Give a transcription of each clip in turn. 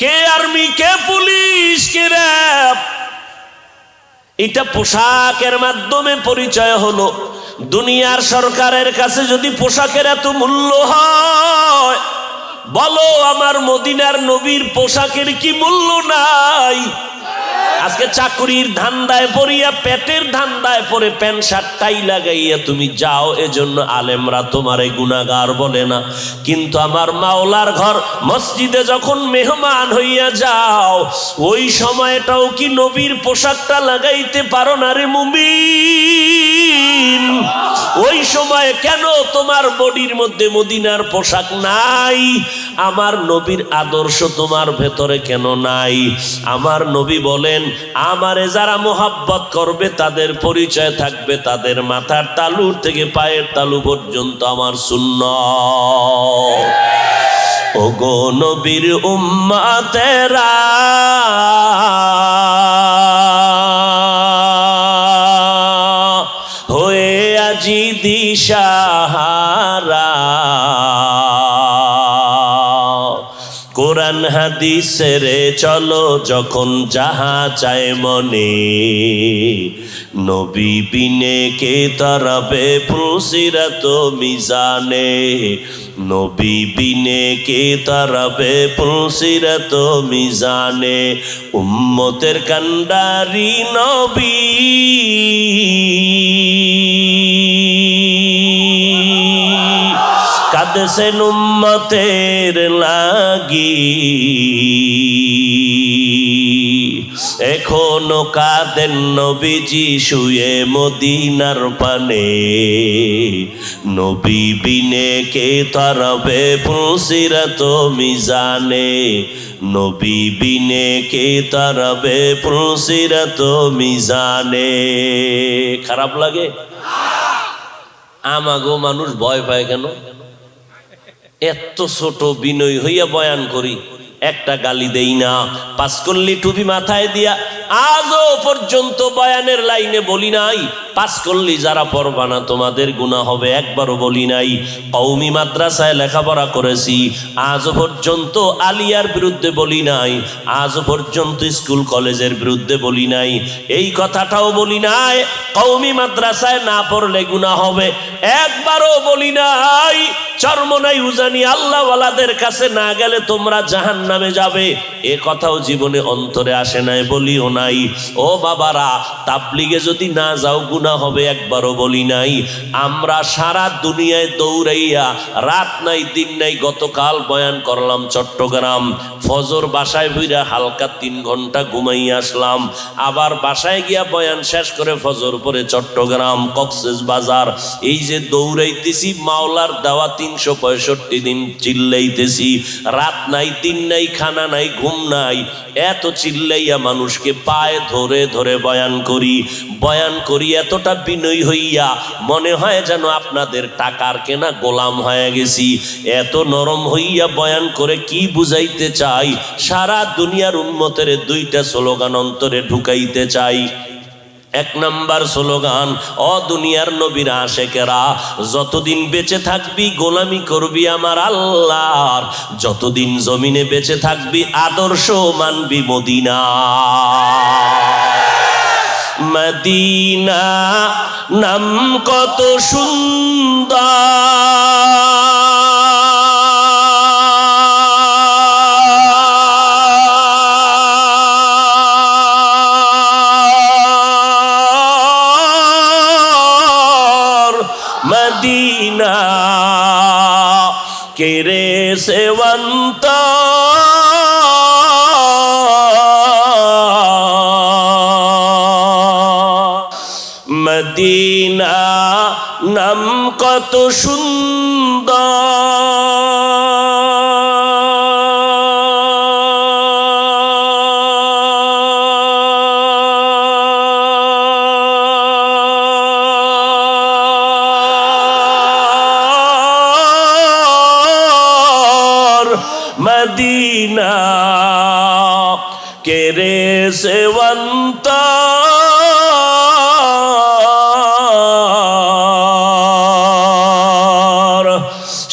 কে army, কে police, কে RAB. এটা পোশাকের মাধ্যমে পরিচয় হলো। দুনিয়ার সরকারের কাছে যদি পোশাকের এত মূল্য হয়, বলো আমার মদিনার নবীর পোশাকের কি মূল্য নাই? আজকে চাকরির ধান্দায় পড়িয়া, পেটের ধান্দায় পরে প্যান্ট শার্ট টাই লাগাইয়া তুমি যাও, এজন্য আলেমরা তোমারে গুনাহগার বলে না। কিন্তু আমার মাওলার ঘর মসজিদে যখন মেহমান হইয়া যাও, ওই সময়টাও কি নবীর পোশাকটা লাগাইতে পারো না রে মুমিন? ওই সময় কেন তোমার বডির মধ্যে মদিনার পোশাক নাই? আমার নবীর আদর্শ তোমার ভেতরে কেন নাই? আমার নবী বলেন, আমারে যারা মোহাব্বত করবে তাদের পরিচয় থাকবে তাদের মাথার তালু থেকে পায়ের তালু পর্যন্ত আমার সুন্নাত। ওগো নবীর উম্মতেরা, হয়ে আজি দিশাহারা, কোরআন হাদিসের চলো যখন যাহা চায় মনে, নবী বিনে কে তারাবে ফুলসিরাত মিজানে, নবী বিনে কে তারাবে ফুলসিরাত মিজানে, উম্মতের কান্ডারি নবী কাঁদছেন উম্মতের লাগি, এখনো কাঁদেন নবীজি শুয়ে মদিনার পানে, নবী বিনে কে তারাবে ফুলসিরাত মিজানে, নবী বিনে কে তারাবে ফুলসিরাত মিজানে। খারাপ লাগে? আমাগো মানুষ ভয় পায় কেন? এত ছোট বিনয় হইয়া বয়ান করি, একটা গালি দেই না। পাঁচকল্লি টুপি মাথায় দিয়া আজও পর্যন্ত বয়ানের লাইনে বলি নাই পাঁচকল্লি যারা পড়বা না তোমাদের গুনাহ হবে, একবারও বলি নাই। কওমি মাদ্রাসায় লেখাপড়া করেছি, আজও পর্যন্ত আলিয়ার বিরুদ্ধে বলি নাই, আজও পর্যন্ত স্কুল কলেজের বিরুদ্ধে বলি নাই। এই কথাটাও বলি নাই কওমি মাদ্রাসায় না পড়লে গুনাহ হবে, একবারও বলি নাই চরমনাই উজানি আল্লাহওয়ালাদের কাছে না গেলে তোমরা জাহান্নামে যাবে, এ কথাও জীবনে অন্তরে আসে নাই, বলিও নাই। ও বাবারা, তাবলিগে যদি না যাও গুনাহ হবে, একবারও বলি নাই। আমরা সারা দুনিয়ায় দৌড়াইয়া রাত নাই দিন নাই, গতকাল বয়ান করলাম চট্টগ্রাম, ফজর বাসায় বইরা হালকা 3 ঘন্টা ঘুমাইয়া আসলাম, আবার বাসায় গিয়া বয়ান শেষ করে ফজর পরে চট্টগ্রাম কক্সবাজার। এই যে দৌড়াইতেছি, মাওলার দেওয়া 365 দিন চিল্লাইতেছি, রাত নাই দিন নাই, খানা নাই ঘুম নাই, এত চিল্লাইয়া মানুষকে পায়ে ধরে ধরে বয়ান করি এতটা বিনয়ী হইয়া মনে হয় যেন আপনাদের টাকার কেনা গোলাম হয়ে গেছি। এত নরম হইয়া বয়ান করে কি বুঝাইতে চাই? সারা দুনিয়ার উম্মতের 2টা স্লোগান অন্তরে ঢুকাইতে চাই। 1 নাম্বার স্লোগান, ও দুনিয়ার নবীর আশেকেরা, যতদিন বেঁচে থাকবি গোলামি করবি আমার আল্লাহর, যতদিন জমিনে বেঁচে থাকবি আদর্শ মানবি মদিনা। মদিনা নাম কত সুন্দর, মদিনা কেরে সেবন্ত, মদিনা নাম কত সুন্দর, মদিনা কেরে সেবন্ত,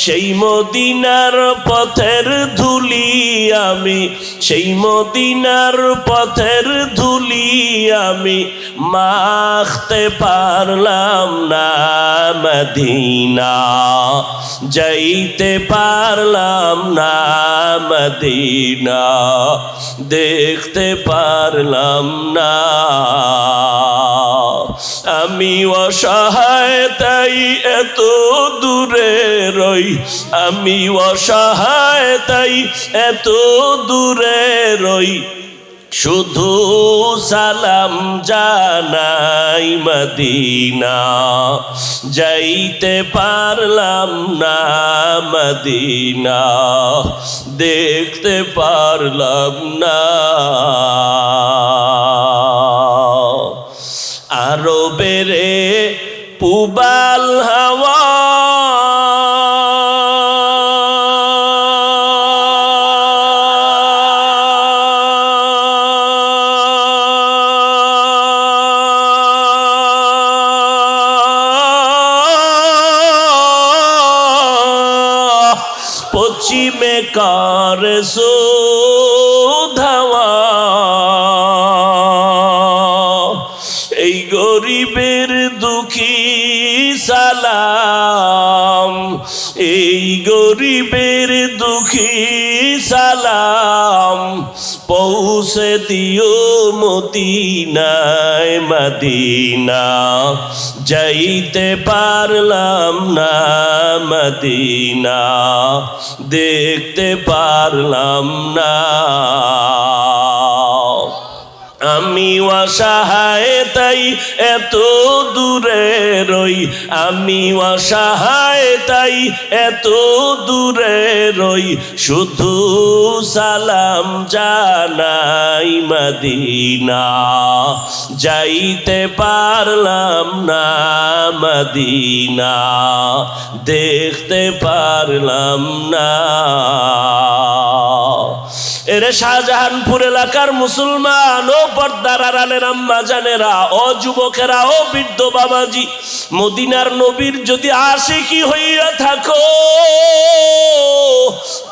সেই মদিনার পথের ধুলি আমি সেই মদিনার পথের ধুলি আমি মাখতে পারলাম না, মদিনা যাইতে পারলাম না, মদিনা দেখতে পারলাম না। আমি অসহায় তাই এত দূরে রই, আমি অসহায় তাই এত দূরে রই, শুধু সালাম জানাই, মদিনা যাইতে পারলাম না, মদিনা দেখতে পারলাম না। আরবেরে পুবাল হাওয়া পশ্চিমে করে সুধাওয়া, এই গরিবের দুঃখী সালাম, এই গরিবের দুঃখী সালাম পৌঁছে দিও মদিনায়, মদিনা যাইতে পারলাম না, মদিনা দেখতে পারলাম না। আমি অসহায় তাই এত দূরে রই, আমি অসহায় তাই এত দূরে রই, শুধু সালাম জানাই, মদিনা যাইতে পারলাম না, মদিনা দেখতে পারলাম না। এরে শাহজাহানপুর এলাকার মুসলমান ও পর্দার আড়ালের আম্মা জানেরা, ও যুবকেরা, ও বৃদ্ধ বাবাজি, মদিনার নবীর যদি আশিকি হইয়া থাকো,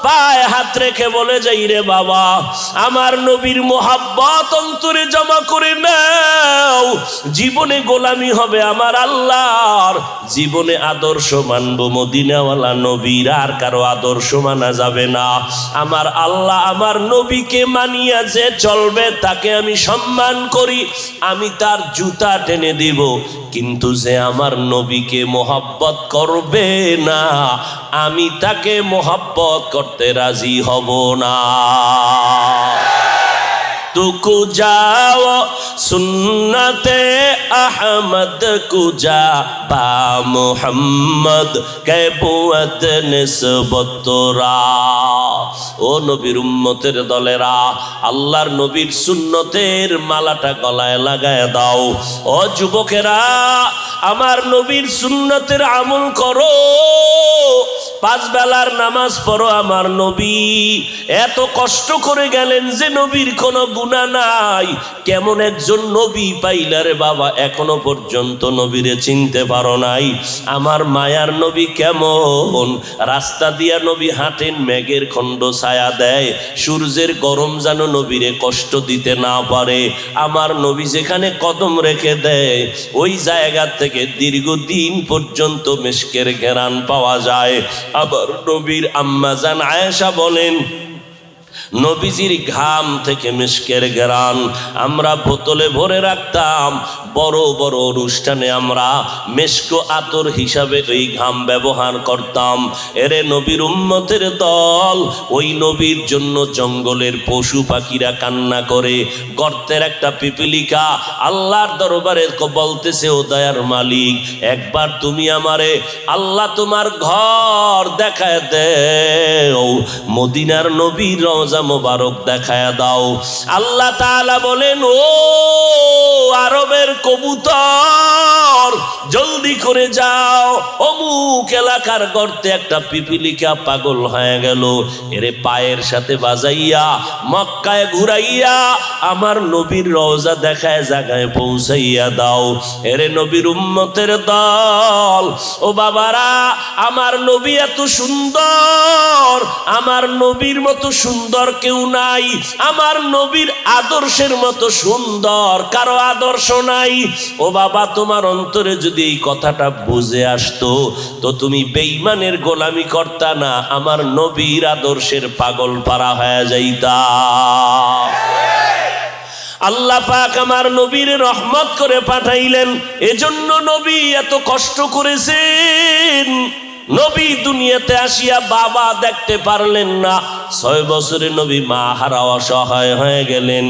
পায়ে হাত রেখে বলে যাই রে বাবা, আমার নবীর মোহাব্বত অন্তরে জমা করে নাও। জীবনে গোলামি হবে আমার আল্লাহর, জীবনে আদর্শ মানব মদিনাওয়ালা নবীর, আর কারো আদর্শ মানা যাবে না। আমার আল্লাহ আমার নবীকে মানিয়া যে চলবে তাকে আমি সম্মান করি, আমি তার জুতা টেনে দিব, কিন্তু যে আমার নবীকে মোহাব্বত করবে না, আমি তাকে মোহাব্বত করতে রাজি হব না। तुकु जाओ सुन्नते अहमद कुजा बा मुहम्मद के बुअत निस्बतरा। ও নবীর উম্মতের দলেরা, আল্লাহর নবীর সুন্নতের মালাটা গলায় লাগায় দাও। ও যুবকেরা, আমার নবীর সুন্নতের আমল করো, পাঁচ বেলার নামাজ পড়ো। আমার নবী এত কষ্ট করে গেলেন যে নবীর কোনো গুনাহ নাই। কেমন একজন নবী পাইলারে বাবা, এখনো পর্যন্ত নবীরে চিনতে পারো নাই। আমার মায়ার নবী কেমন, রাস্তা দিয়া নবী হাঁটেন, মেঘের খণ্ড ছায়া দেয়, সূর্যের গরম যেন নবীরে কষ্ট দিতে না পারে। আমার নবী যেখানে কদম রেখে দেয় ওই জায়গা থেকে দীর্ঘদিন পর্যন্ত মিশকের ঘেরান পাওয়া যায়। আবার নবীর আম্মা জান আয়েশা বলেন, নবীজির ঘাম থেকে মিশকের ঘেরান আমরা বোতলে ভরে রাখতাম। বড় বড় অনুষ্ঠানে আমরা মিশক আতর হিসাবে ওই ঘাম ব্যবহার করতাম। এরে নবীর উম্মতের দল, ওই নবীর জন্য জঙ্গলের পশু পাখিরা কান্না করে। গর্তের একটা পিপিলিকা আল্লাহর দরবারে বলতেছে, ও দয়ার মালিক, একবার তুমি আমারে আল্লাহ তোমার ঘর দেখায় দেও, মদিনার নবীর রওজা মোবারক দেখায় দাও। আল্লাহ তাআলা বলেন, ও আরবের কবুতর, জলদি করে যাও, অমুক এলাকার গর্তে একটা পিপিলিকা পাগল হয়ে গেল, এরে পায়ের সাথে বাজাইয়া মক্কায় ঘুরাইয়া আমার নবীর রওজা দেখায় জায়গায় পৌঁছাইয়া দাও। এরে নবীর উম্মতের দল, ও বাবারা, আমার নবী এত সুন্দর, আমার নবীর মতো সুন্দর কেউ নাই, আমার নবীর আদর্শের মতো সুন্দর কারো আদর্শ নাই। ও বাবা, তোমার অন্তরে যদি এই কথাটা বুঝে আসতো তো তুমি বেঈমানের গোলামি করতা না, আমার নবীর আদর্শের পাগল পারা হয়ে যাইতা। আল্লাহ পাক আমার নবীর রহমত করে পাঠাইলেন, এজন্য নবী এত কষ্ট করেছেন। নবী দুনিয়াতে আসিয়া বাবা দেখতে পারলেন না, 6 বছরে নবী মা হারা অসহায় হয়ে গেলেন।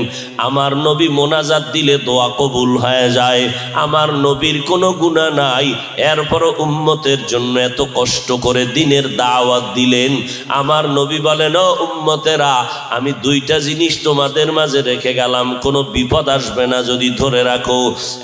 আমার নবী মোনাজাত দিলে দোয়া কবুল হয়ে যায়, আমার নবীর কোনো গুনাহ নাই, এরপরও উম্মতের জন্য এত কষ্ট করে দিনের দাওয়াত দিলেন। আমার নবী বলেন, ও উম্মতেরা, আমি 2টা জিনিস তোমাদের মাঝে রেখে গেলাম, কোনো বিপদ আসবে না যদি ধরে রাখো।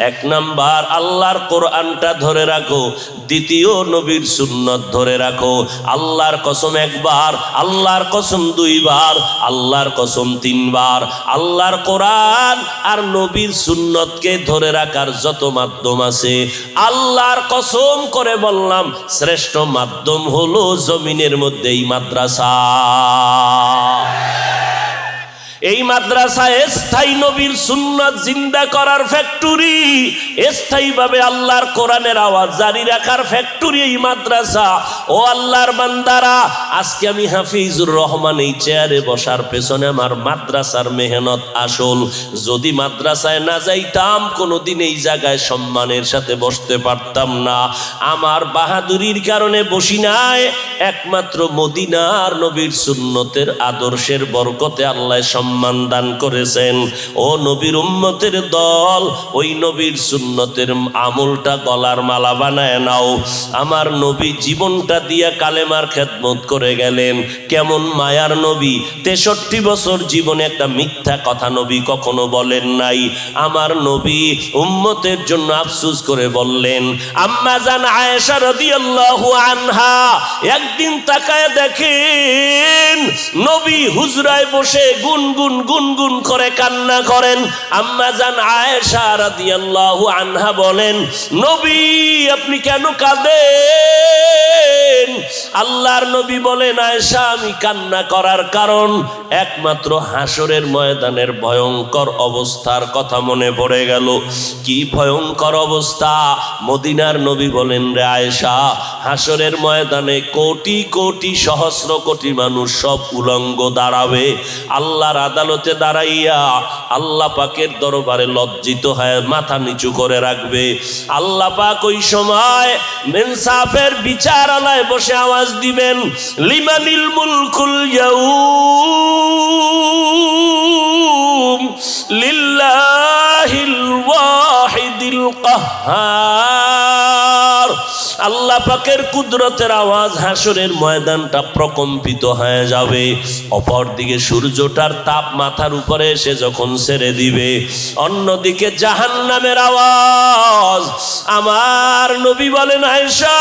1 নাম্বার আল্লাহর কোরআনটা ধরে রাখো, দ্বিতীয় নবীর সুন্নত ধরে রাখো। আল্লাহর কসম 1 বার, আল্লাহর কসম 2 বার, আল্লাহর কসম 3 বার। আল্লাহর কোরআন আর নবীর সুন্নতকে ধরে রাখার যত মাধ্যম আছে, আল্লাহর কসম করে বললাম শ্রেষ্ঠ মাধ্যম হলো জমিনের মধ্যে এই মাদ্রাসা। এই মাদ্রাসায় স্থায়ী নবীর সুন্নাত জিন্দা করার ফ্যাক্টরি, স্থায়ীভাবে আল্লাহর কোরআনের আওয়াজ জারি রাখার ফ্যাক্টরি এই মাদ্রাসা। ও আল্লাহর বান্দারা, আজকে আমি হাফিজুর রহমান এই চেয়ারে বসার পেছনে আমার মাদ্রাসার মেহনত আসল। যদি মাদ্রাসায় না যাইতাম কোনোদিন এই জায়গায় সম্মানের সাথে বসতে পারতাম না। আমার বাহাদুরির কারণে বসি নাই, একমাত্র মদিনার নবীর সুন্নতের আদর্শের বরকতে আল্লাহ সম্মান দান করেছেন। ও নবীর উম্মতের দল, ওই নবীর সুন্নতের আমলটা গলার মালা বানায় নাও। আমার নবী জীবনটা দিয়া কালেমার খেদমত করে গেলেন। কেমন মায়ার নবী, 63 বছর জীবনে একটা মিথ্যা কথা নবী কখনো বলেন নাই। আমার নবী উম্মতের জন্য আফসোস করে বললেন, আম্মা জান আয়েশা রাদিয়াল্লাহু আনহা একদিন তাকায় দেখেন নবী হুজরায় বসে গুনগুন করে কান্না করেন। আম্মা জান আয়েশা রাদিয়াল্লাহু আনহা বলেন, নবী আপনি কেন কাঁদেন? আল্লাহর নবী বলেন, আয়েশা আমি কান্না করার কারণ একমাত্র হাসরের ময়দানের ভয়ঙ্কর অবস্থার কথা মনে পড়ে গেল। কি ভয়ঙ্কর অবস্থা! মদিনার নবী বলেন, রে আয়েশা, হাসরের ময়দানে কোটি কোটি সহস্র কোটি মানুষ সব উলঙ্গ দাঁড়াবে, আল্লাহর আদালতে দাঁড়াইয়া আল্লাহ পাকের দরবারে লজ্জিত হয়ে মাথা নিচু করে রাখবে। আল্লাহ পাক ওই সময় ইনসাফের বিচারালয়ে বসে আওয়াজ দিবেন, লিমানিল মুলকুল ইয়াউম লিল্লাহিল ওয়াহিদিল কাহ্হার। আল্লাহ পাকের কুদরতের আওয়াজ, হাসরের ময়দানটা প্রকম্পিত হয়ে যাবে। অপরদিকে সূর্যটার তাপ মাথার উপরে এসে যখন ছেড়ে দিবে, অন্যদিকে জাহান্নামের আওয়াজ। আমার নবী বলেন, আয়েশা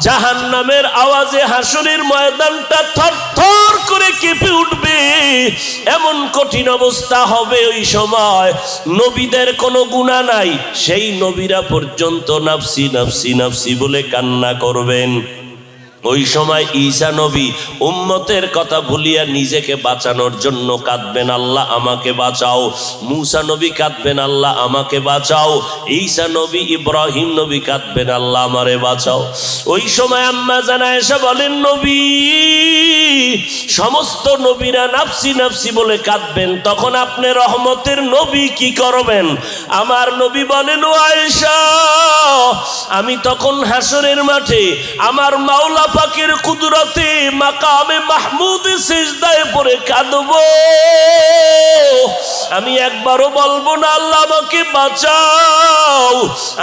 জাহান্নামের আওয়াজে হাসরের ময়দানটা থরথর করে কেঁপে উঠবে। এমন কঠিন অবস্থা হবে ওই সময়, নবীদের কোনো গুনাহ নাই, সেই নবীরা পর্যন্ত নাফসি নাফসি নাফসি বলে কান্না করবেন। ওই সময় ঈসা নবী উম্মতের কথা ভুলিয়া নিজেকে বাঁচানোর জন্য কাঁদবেন, আল্লাহ আমাকে বাঁচাও। মূসা নবী কাঁদবেন, আল্লাহ আমাকে বাঁচাও। ঈসা নবী, ইব্রাহিম নবী কাঁদবেন, আল্লাহ আমারে বাঁচাও। ওই সময় আম্মা জান আয়েশা বলেন, নবী সমস্ত নবীরা নাফসি নাফসি বলে কাঁদবেন, তখন আপনি রহমতের নবী কি করবেন? আমার নবী বলেন, ও আয়েশা আমি তখন হাসরের মাঠে আমার মাওলা পাকের কুদরতে মাকামে মাহমুদে সিজদায় পড়ে কাঁদবো। আমি একবারও বলবো না আল্লাহ আমাকে বাঁচাও,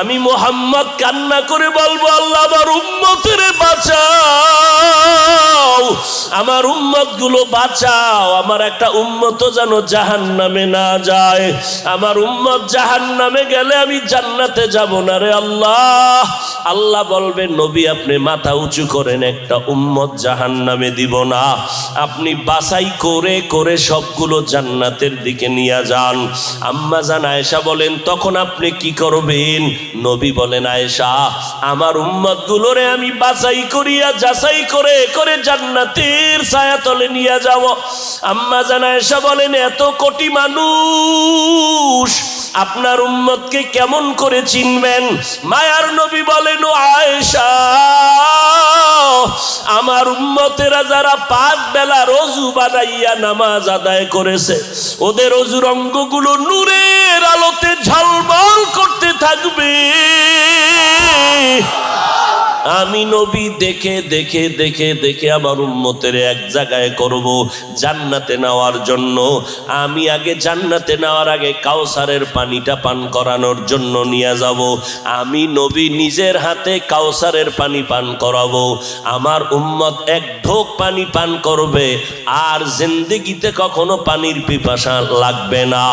আমি মুহাম্মদ কান্না করে বলবো, আল্লাহ আমার উম্মতের বাঁচাও, আমার উম্মত গুলো বাঁচাও, আমার একটা উম্মত যেন জাহান্নামে না যায়। আমার উম্মত জাহান্নামে গেলে আমি জান্নাতে যাব না রে আল্লাহ। আল্লাহ বলবে, নবী আপনি মাথা উঁচু করেন, একটা উম্মত জাহান্নামে দিব না। আপনি বাছাই করে করে সবগুলো জান্নাতের দিকে নিয়ে নিয়ে যান। আম্মা জান আয়েশা বলেন, তখন আপনি কি করবেন? নবী বলেন, আয়েশা, আমার উম্মতগুলোরে আমি বাছাই করিয়া যাচাই করে করে জান্নাতের ছায়াতলে নিয়ে যাব। আম্মা জান আয়েশা বলেন, এত কোটি মানুষ আপনার উম্মতকে কেমন করে চিনবেন? মায়ার নবী বলেন, ও আয়েশা, আমার উম্মতেরা যারা 5 বেলা রোজু বানাইয়া নামাজ আদায় করেছে, ওদের অজুর অঙ্গগুলো নূরের আলোতে ঝলমল করতে থাকবে। আমি নবী দেখে দেখে দেখে দেখে আমার উম্মতের এক জায়গায় করব জান্নাতে নেওয়ার জন্য। আমি আগে জান্নাতে নেওয়ার আগে কাউসারের পানিটা পান করানোর জন্য নিয়ে যাব। আমি নবী নিজের হাতে কাউসারের পানি পান করাবো। আমার উম্মত এক ঢোক পানি পান করবে, আর জিন্দেগিতে কখনো পানির পিপাসা লাগবে না।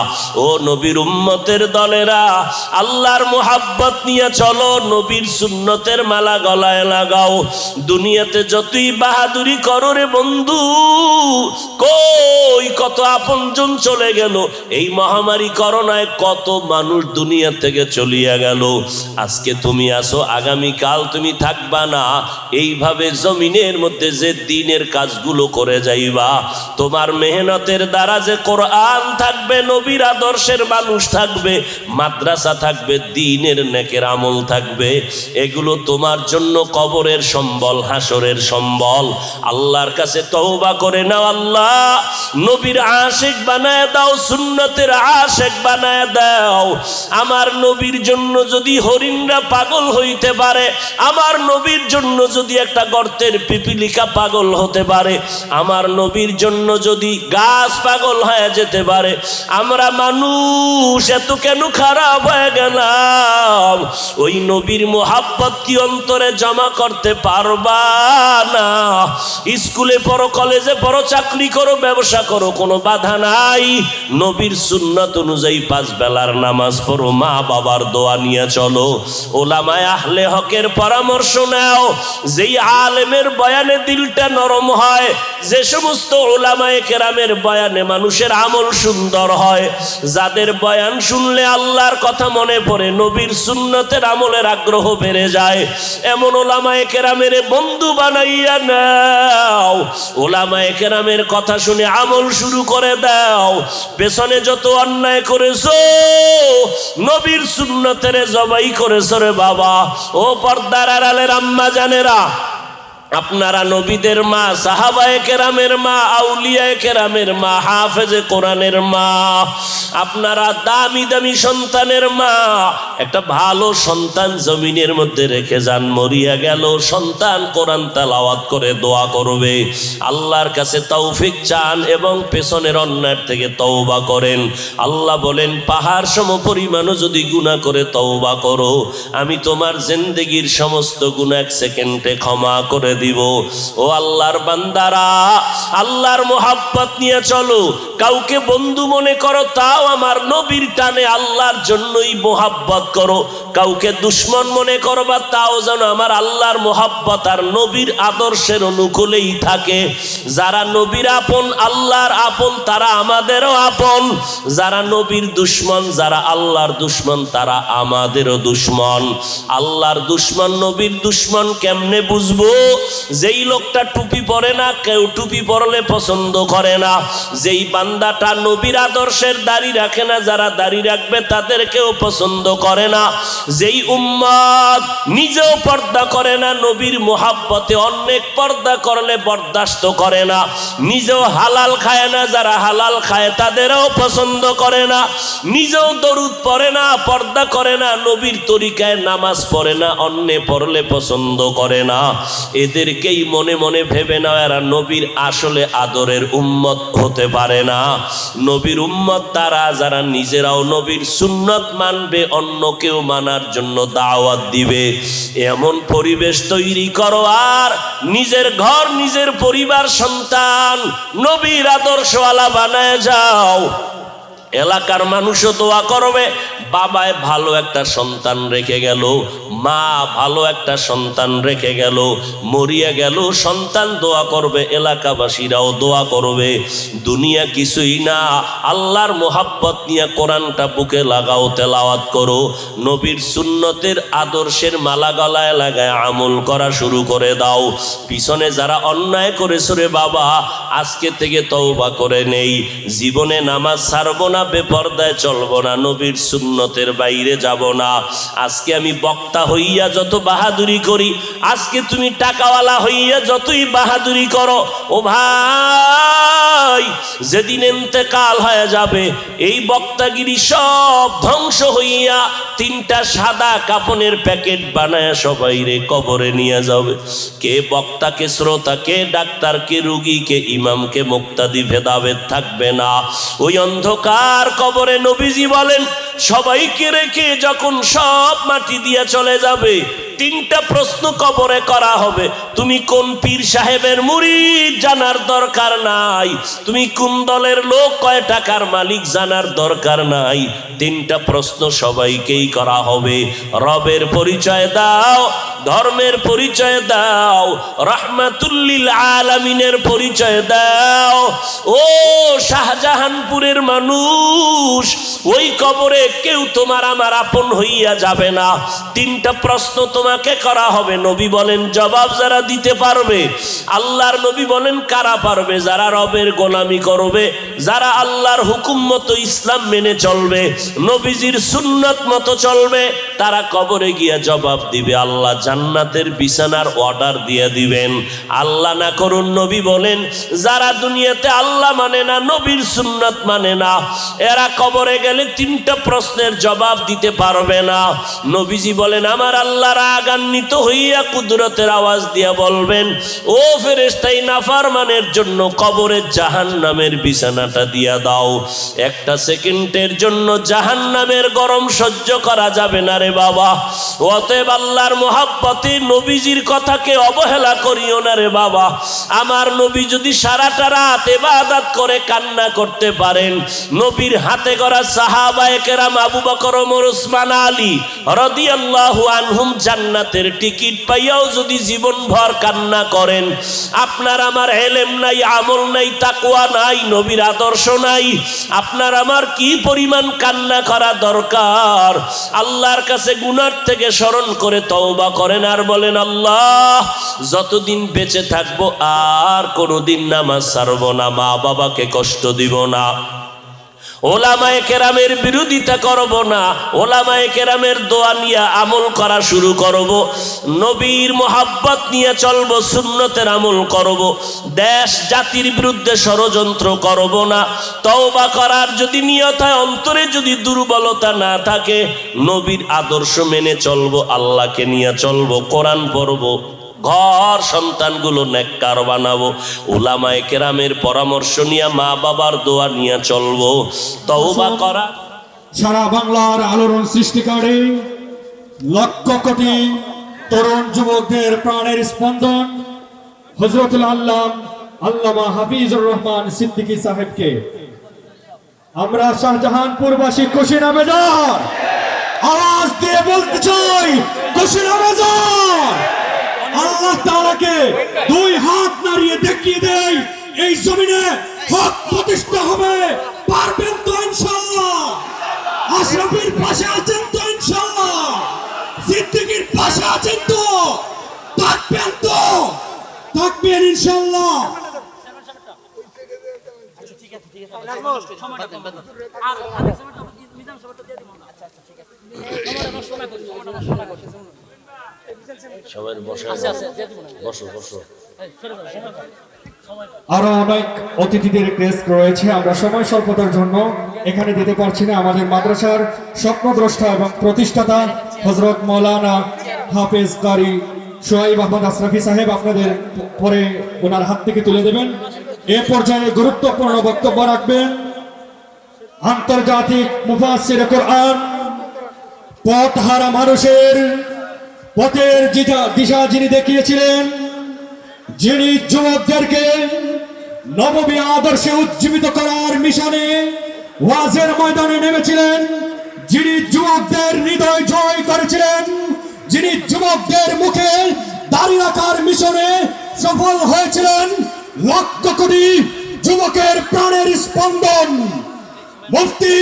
ও নবীর উম্মতের দলেরা, আল্লাহর মোহাব্বত নিয়ে চলো, নবীর সুন্নতের মালা গলায় লাগাও। দুনিয়াতে যতই বাহাদুরি করো রে বন্ধু, কই কত আপনজন চলে গেল। এই মহামারী করোনায় কত মানুষ দুনিয়া থেকে চলিয়া গেল। আজকে তুমি আসো, আগামীকাল তুমি থাকবা না। এইভাবে জমিনের মধ্যে যে দিনের কাজগুলো করে যাইবা, তোমার মেহনতের দ্বারা যে কোরআন থাকবে, নবীর আদর্শের মানুষ থাকবে, মাদ্রাসা থাকবে, দ্বীনের নেকের আমল থাকবে, এগুলো তোমার জন্য কবরের সম্বল, হাসরের সম্বল। আল্লাহর কাছে তওবা করে নাও, আল্লাহ নবীর আশিক বানায় দাও, সুন্নতের আশিক বানায় দাও। আমার নবীর জন্য যদি হরিণরা পাগল হইতে পারে, আমার নবীর জন্য যদি একটা গর্তের পিপিলিকা পাগল হতে পারে, আমার নবীর জন্য যদি গাছ পাগল হয়ে যেতে পারে, আমরা মানুষ এত কেন খারাপ হয়ে গেলাম? ওই নবীর মোহাব্বত কি অন্তরে জমা করতে পারবা না? স্কুলে পড়ো, কলেজে পড়ো, চাকরি করো, ব্যবসা করো, কোনো বাধা নাই। নবীর সুন্নাত অনুযায়ী 5 বেলার নামাজ পড়ো, মা বাবার দোয়া নিয়ে চলো, ওলামায়ে আহলে হকের পরামর্শ নাও। যেই আলেমের বয়ানে দিলটা নরম হয়, যে সমস্ত ওলামায়ে কেরামের বয়ানে মানুষের আমল সুন্দর হয়, যাদের বয়ান শুনলে আল্লাহর কথা মনে পড়ে, নবীর সুন্নতের আমলের আগ্রহ বেড়ে যায়, এমন ওলামায়ে কেরামের বন্ধু বানাইয়া নাও। ওলামায়ে কেরামের কথা শুনে আমল শুরু করে দাও। পেছনে যত অন্যায় করেছো, নবীর সুন্নতের জবাই করেছো রে বাবা। ও পর্দার আড়ালের আম্মা জানেরা, আপনারা নবীদের মা, সাহাবায়ে কেরামের মা, আউলিয়ায়ে কেরামের মা, হাফেজে কোরআনের মা, আপনারা দামি দামি সন্তানের মা। একটা ভালো সন্তান জমিনের মধ্যে রেখে যান, মরিয়া গেল সন্তান কোরআন তেলাওয়াত করে দোয়া করবে, আল্লাহর কাছে তৌফিক চান এবং পেছনের অন্যায় থেকে তওবা করেন। আল্লাহ বলেন, পাহাড় সম পরিমাণও যদি গুনাহ করে তওবা করো, আমি তোমার জিন্দেগির সমস্ত গুনাহ 1 সেকেন্ডে ক্ষমা করে দিব। ও আল্লাহর বান্দারা, আল্লাহর মোহাব্বত নিয়ে চলো। কাউকে বন্ধু মনে করো, তাও আমার নবীর টানে আল্লাহর জন্যই মোহাব্বত করো। কাউকে দুশ্মন মনে করবা, তাও যেন আমার আল্লাহর মোহাব্বত আর নবীর আদর্শের অনুকূলেই থাকে। যারা নবীর আপন, আল্লাহর আপন, তারা আমাদেরও আপন। যারা নবীর দুশ্মন, যারা আল্লাহর দুশ্মন, তারা আমাদেরও দুশ্মন। আল্লাহর দুশ্মন, নবীর দুশ্মন কেমনে বুঝবো? যেই লোকটা টুপি পরে না, কেউ টুপি পরলে পছন্দ করে না। যেই বান্দাটা নবীর আদর্শের দাড়ি রাখে না, যারা দাড়ি রাখবে তাদের কেউ পছন্দ করে না। যেই উম্মত নিজেও পর্দা করে না, নবীর মোহাব্বতে অনেক পর্দা করলে বরদাস্ত করে না। নিজেও হালাল খায় না, যারা হালাল খায় তাদেরও পছন্দ করে না। নিজেও দরুদ পড়ে না, পর্দা করে না, নবীর তরিকায় নামাজ পড়ে না, অন্যে পড়লে পছন্দ করে না। এদেরকেই মনে মনে ভেবে নাও এরা নবীর আসলে আদরের উম্মত হতে পারে না। নবীর উম্মত তারা যারা নিজেরাও নবীর সুন্নত মানবে, অন্যকেও মানার জন্য দাওয়াত দিবে। এমন পরিবেশ তৈরি করো, আর নিজের ঘর, নিজের পরিবার, সন্তান নবীর আদর্শওয়ালা বানায় যাও। এলাকার মানুষও দোয়া করবে, বাবায় ভালো একটা সন্তান রেখে গেল, মা ভালো একটা সন্তান রেখে গেল, মরিয়া গেল সন্তান, দোয়া করবে, এলাকাবাসীরাও দোয়া করবে। দুনিয়া কিছুই না, আল্লাহর মোহাব্বত নিয়ে কোরআনটা বুকে লাগাও, তেলাওয়াত করো, নবীর সুন্নতের আদর্শের মালা গলায় লাগায় আমল করা শুরু করে দাও। পিছনে যারা অন্যায় করেছে রে বাবা, আজকে থেকে তওবা করে নেই, জীবনে নামাজ ছাড়বো না, বেপরদায় চলবো না, নবীর সুন্নতের বাইরে যাব না। আজকে আমি বক্তা হইয়া যত বাহাদুরি করি, আজকে তুমি টাকাওয়ালা হইয়া যতই বাহাদুরি করো, ও ভাই যেদিন ইন্তেকাল হয়ে যাবে, এই বক্তাগিরি সব ধ্বংস হইয়া তিনটা সাদা কাপনের প্যাকেট বানায় সবাই রে কবরে নিয়ে যাবে। কে বক্তা, কে শ্রোতা, কে ডাক্তার, কে রুগী, কে ইমাম, কে মুক্তাদি ভেদাভেদ থাকবে না। ওই অন্ধকার কবরে নবীজি বলেন, সবাইকে রেখে যখন সব মাটি দিয়ে চলে যাবে, তিনটা প্রশ্ন কবরে করা হবে। তুমি কোন পীর সাহেবের মুরিদ জানার দরকার নাই, তুমি কোন দলের লোক, কয় টাকার মালিক জানার দরকার নাই, তিনটা প্রশ্ন সবাইকেই করা হবে। রবের পরিচয় দাও, ধর্মের পরিচয় দাও, রাহমাতুল্লিল আলামিনের পরিচয় দাও। ও শাহজাহানপুরের মানুষ, ওই কবরে কেউ তোমার আমার আপন হইয়া যাবে না। তিনটা প্রশ্ন তোমাকে করা হবে। নবী বলেন জবাব যারা দিতে পারবে, আল্লাহর নবী বলেন কারা পারবে? যারা রবের গোলামি করবে, যারা আল্লাহর হুকুম মতো ইসলাম মেনে চলবে, নবীজির সুন্নত মতো চলবে, তারা কবরে গিয়া জবাব দিবে। আল্লাহ জান্নাতের বিছানার অর্ডার দিয়ে দিবেন। আল্লাহ না করুন, নবী বলেন যারা দুনিয়াতে আল্লাহ মানে না, নবীর সুন্নত মানে না, এরা কবরে গেলে তিনটা প্রশ্নের জবাব দিতে পারবে না। নবীজি বলেন আমার আল্লাহ রাগান্বিত হইয়া কুদরতের আওয়াজ দিয়া বলবেন, ও ফেরেশতাই নাফরমানের জন্য কবরের জাহান্নামের বিছানাটা দিয়া দাও। একটা সেকেন্ডের জন্য জাহান্নামের গরম সহ্য করা যাবে না রে বাবা। অতএব আল্লাহর মোহাব্বতে নবীজির কথাকে অবহেলা করিও না রে বাবা। আমার নবী যদি সারাটা রাত ইবাদত করে কান্না করতে পারেন, নবীর হাতে গড়া সাহাবায়ে কেরাম আবু বকর, ওমর, ওসমান, আলী রাদিয়াল্লাহু আনহুম জান্নাতের টিকিট পাইয়াও যদি জীবনভর কান্না করেন, আপনার আমার ইলম নাই, আমল নাই, তাকওয়া নাই, নবীর আদর্শ নাই, আপনার আমার কি পরিমাণ কান্না করা দরকার। আল্লাহর কাছে গুনার থেকে স্মরণ করে তওবা করেন আর বলেন, আল্লাহ যতদিন বেঁচে থাকবো আর কোনোদিন নামাজ ছাড়বো না, মা বাবাকে কষ্ট দিব না, ওলামায়ে কেরামের বিরোধিতা করব না, ওলামায়ে কেরামের দোয়া নিয়ে আমল করা শুরু করব, নবীর মোহাব্বত নিয়ে চলব, সুন্নতের আমল করব, দেশ জাতির বিরুদ্ধে ষড়যন্ত্র করব না। তওবা করার যদি নিয়ত হয়, অন্তরে যদি দুর্বলতা না থাকে, নবীর আদর্শ মেনে চলব, আল্লাহকে নিয়ে চলব, কোরআন পড়ব, ঘর সন্তানগুলো নেককার বানাবো, উলামায়ে কেরামের পরামর্শ নিয়ে মা বাবার দোয়া নিয়ে চলবো। তওবা করা সারা বাংলার আলোড়ন সৃষ্টিকারী লক্ষ কোটি তরুণ যুবকদের প্রাণের স্পন্দন হযরতুল আল্লামা হাফিজুর রহমান সিদ্দিকী সাহেবকে আমরা শাহজাহানপুরবাসী খুশির আবেদন আওয়াজ দিয়ে বলতে চাই, খুশির আবেদন। আল্লাহ তাআলাকে দুই হাত নাড়িয়ে দেখিয়ে দেই, এই জমিনে হক প্রতিষ্ঠা হবে। পারবেন তো ইনশাআল্লাহ? আশরাফের পাশে আছেন তো ইনশাআল্লাহ? সিদ্দিকীর পাশে আছেন তো? থাকবেন তো? থাকবেন ইনশাআল্লাহ? সবাই বসো। আরো অনেক অতিথিদের রিকোয়েস্ট রয়েছে, আমরা সময় স্বল্পতার জন্য এখানে দিতে পারছি না। আমাদের মাদ্রাসার স্বপ্নদ্রষ্টা এবং প্রতিষ্ঠাতা হযরত মাওলানা হাফেজ কারি সোহাইব আহমদ আশরাফি সাহেব আপনাদের পরে ওনার হাত থেকে তুলে দেবেন। এ পর্যায়ে গুরুত্বপূর্ণ বক্তব্য রাখবেন আন্তর্জাতিক মুফাসসির কোরআন, পথহারা মানুষের পথের দিশা যিনি দেখিয়েছিলেন, যিনি যুবকদেরকে নববী আদর্শে উজ্জীবিত করার মিশনে ওয়াজের ময়দানে নেমেছিলেন, যিনি যুবকদের হৃদয় জয় করেছিলেন, যিনি যুবকদের মুখে দাড়ি রাখার মিশনে সফল হয়েছিলেন, লক্ষ কোটি যুবকের প্রাণের স্পন্দন মুফতি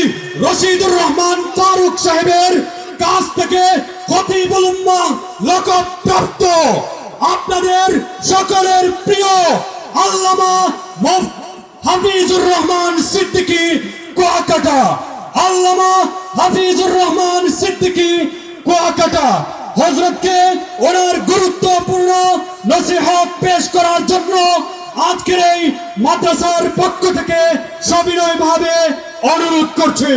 রশিদুর রহমান ফারুক সাহেবের কাছ থেকে খতিবুল উম্মাহ লকবপ্রাপ্ত আপনাদের সকলের প্রিয় আল্লামা হাফিজুর রহমান সিদ্দিকী কুয়াকাটা, আল্লামা হাফিজুর রহমান সিদ্দিকী কুয়াকাটা হযরতকে ওনার গুরুত্বপূর্ণ নসিহত পেশ করার জন্য আজকের এই মাদ্রাসার পক্ষ থেকে সবিনয়ভাবে অনুরোধ করছি।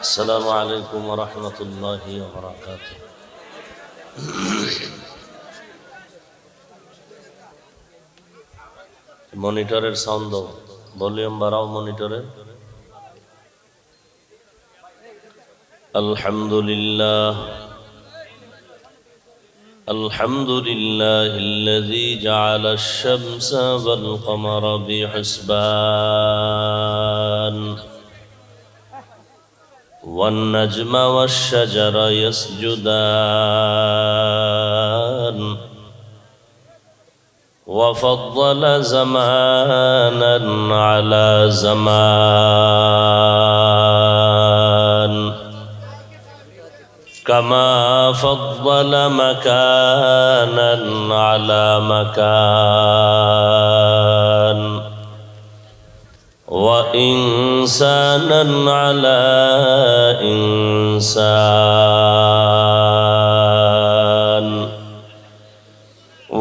আসসালামু আলাইকুম ওয়া রাহমাতুল্লাহি ওয়া বারাকাতুহু। মনিটরের সাউন্ড দাও, ভলিউম বাড়াও মনিটরে। আলহামদুলিল্লাহ আলহামদুলিল্লাহিল্লাযী জাআলা আশ-শামসা ওয়াল কমারা বিহিসবান والنجم والشجر يسجدان وفضل زمانا على زمان كما فضل مكانا على مكان وإنسانا على إنسان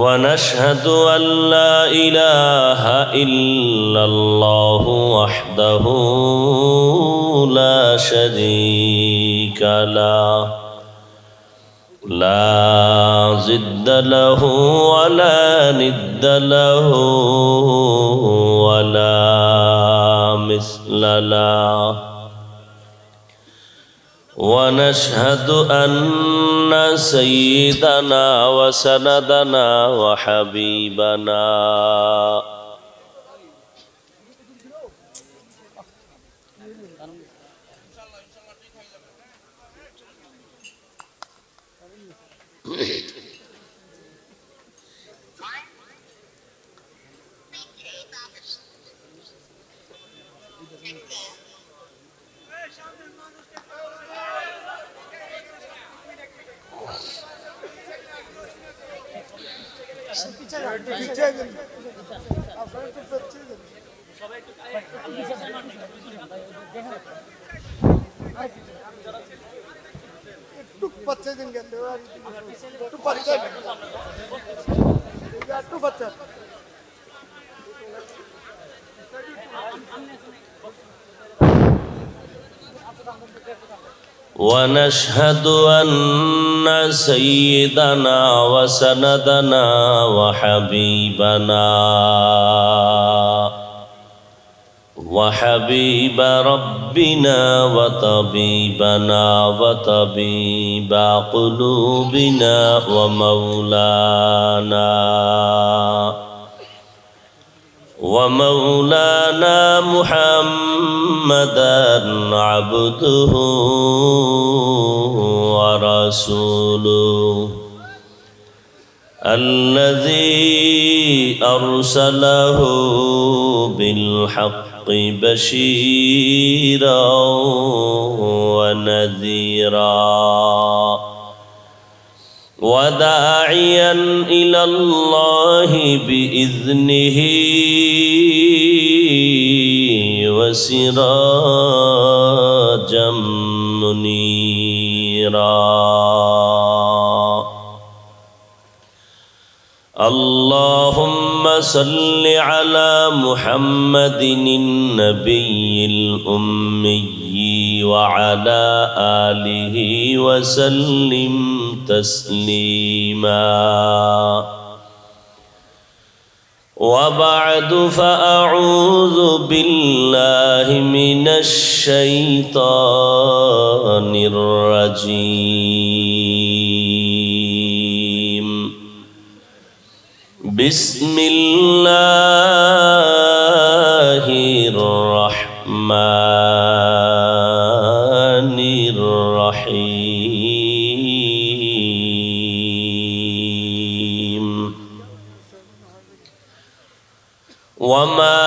ونشهد أن لا إله إلا الله وحده لا شريك له لا ضد له ولا ند له ولا مثل له ونشهد أن سيدنا وسندنا وحبيبنا ونشهد أن سيدنا وسندنا وحبيبنا وحبيب ربنا وطبيبنا وطبيب قلوبنا ومولانا محمدا عبده ورسوله الذي أرسله بالحق بشيرا ونذيرا وداعيا إلى الله بإذنه وسراجا منيرا اللهم صل على محمد النبي الأمي وعلى آله وسلم تسليما وبعد فأعوذ بالله من الشيطان الرجيم بسم الله الرحمن الرحيم وما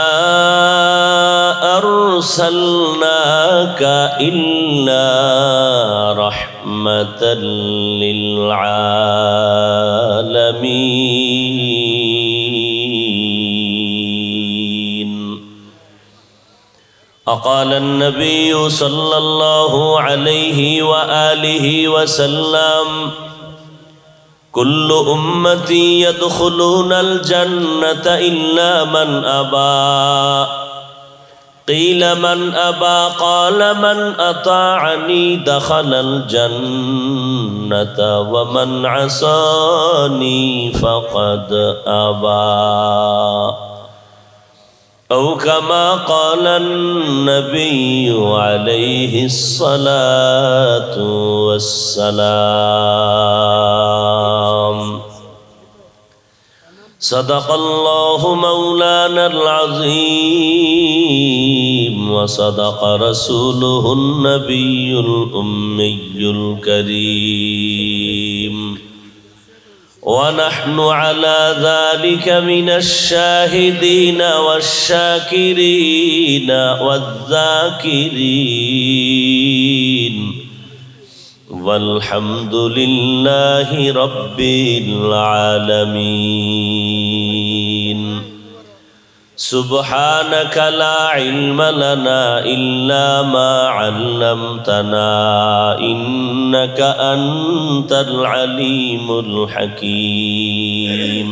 أرسلناك إلا رحمة للعالمين. وقال النبي صلى الله عليه وآله وسلم كل أمتي يدخلون الجنة إلا من أبى. قيل من أبى؟ قال من أطاعني دخل الجنة ومن عصاني فقد أبى. أو كما قال النبي عليه الصلاة والسلام. صدق الله مولانا العظيم وصدق رسوله النبي الأمي الكريم ونحن على ذلك من الشاهدين والشاكرين والذاكرين والحمد لله رب العالمين. سبحانك لا علم لنا إلا ما علمتنا إنك أنت العليم الحكيم.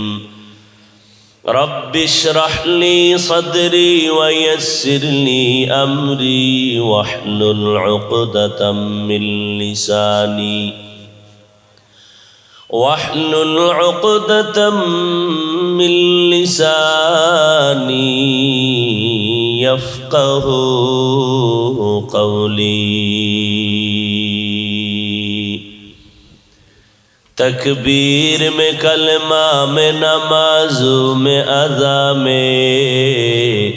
رب اشرح لي صدري ويسر لي أمري واحلل عقدة من لساني يفقه قولي. تکبیر میں کلمہ میں نمازوں میں اذا میں،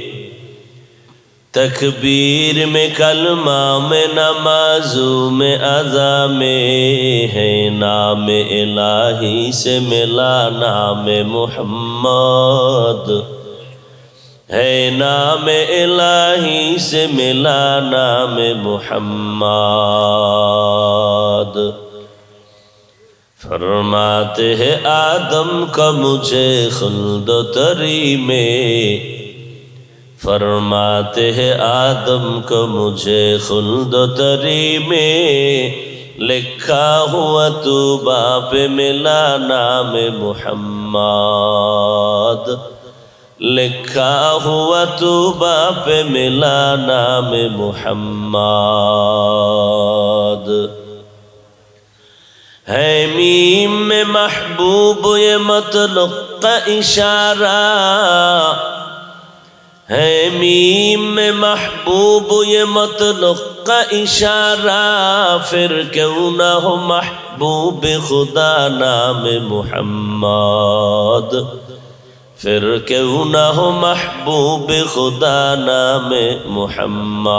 تکبیر میں کلمہ میں نمازوں میں اذا میں ہے نام الہی سے ملا نام محمد، ہے نام الہی سے ملا نام محمد. فرماتے ہیں آدم کا مجھے خلد و تری میں، فرماتے ہیں آدم کو مجھے خلد و تری میں، لکھا ہوا تو باپ ملا نام محمد، لکھا ہوا تو باپ ملا نام محمد. ہے میم میں محبوب یہ مطلق کا اشارہ، ہے میم میں محبوب یہ مطلق کا اشارہ، پھر کیوں نہ ہو محبوب خدا نام محمد، پھر کیوں نہ ہو محبوب خدا نام محمد.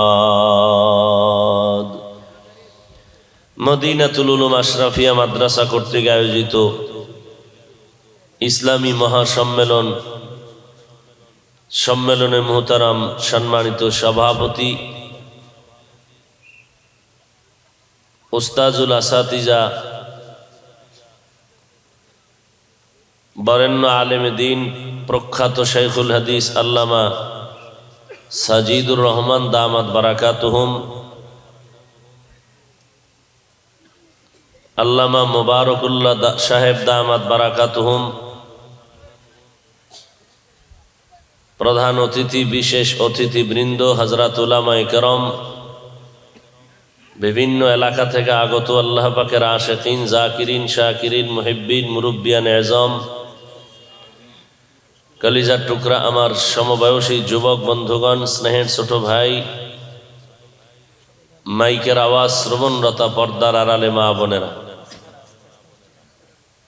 মদিনাতুল উলুম আশরাফিয়া মাদ্রাসা কর্তৃক আয়োজিত ইসলামী মহাসম্মেলন, সম্মেলনে মুহতারাম সম্মানিত সভাপতি উস্তাজুল আসাতিজা, বরেণ্য আলেম দ্বীন, প্রখ্যাত শাইখুল হাদিস আল্লামা সাজিদুর রহমান দামাত বারাকাতুহুম, আল্লামা মুবারকুল্লাহ সাহেব দামাত বারাকাতুহুম, প্রধান অতিথি, বিশেষ অতিথিবৃন্দ, হযরত উলামায়ে কেরাম, বিভিন্ন এলাকা থেকে আগত আল্লাহ পাকের আশিকিন, জাকিরিন, শাকিরিন, মুহিব্বিন, মুরব্বিয়ান এজম, কলিজার টুকরা আমার সমবয়সী যুবক বন্ধুগণ, স্নেহের ছোট ভাই, মাইকের আওয়াজ শ্রবণরতা পর্দার আড়ালে মা বোনেরা,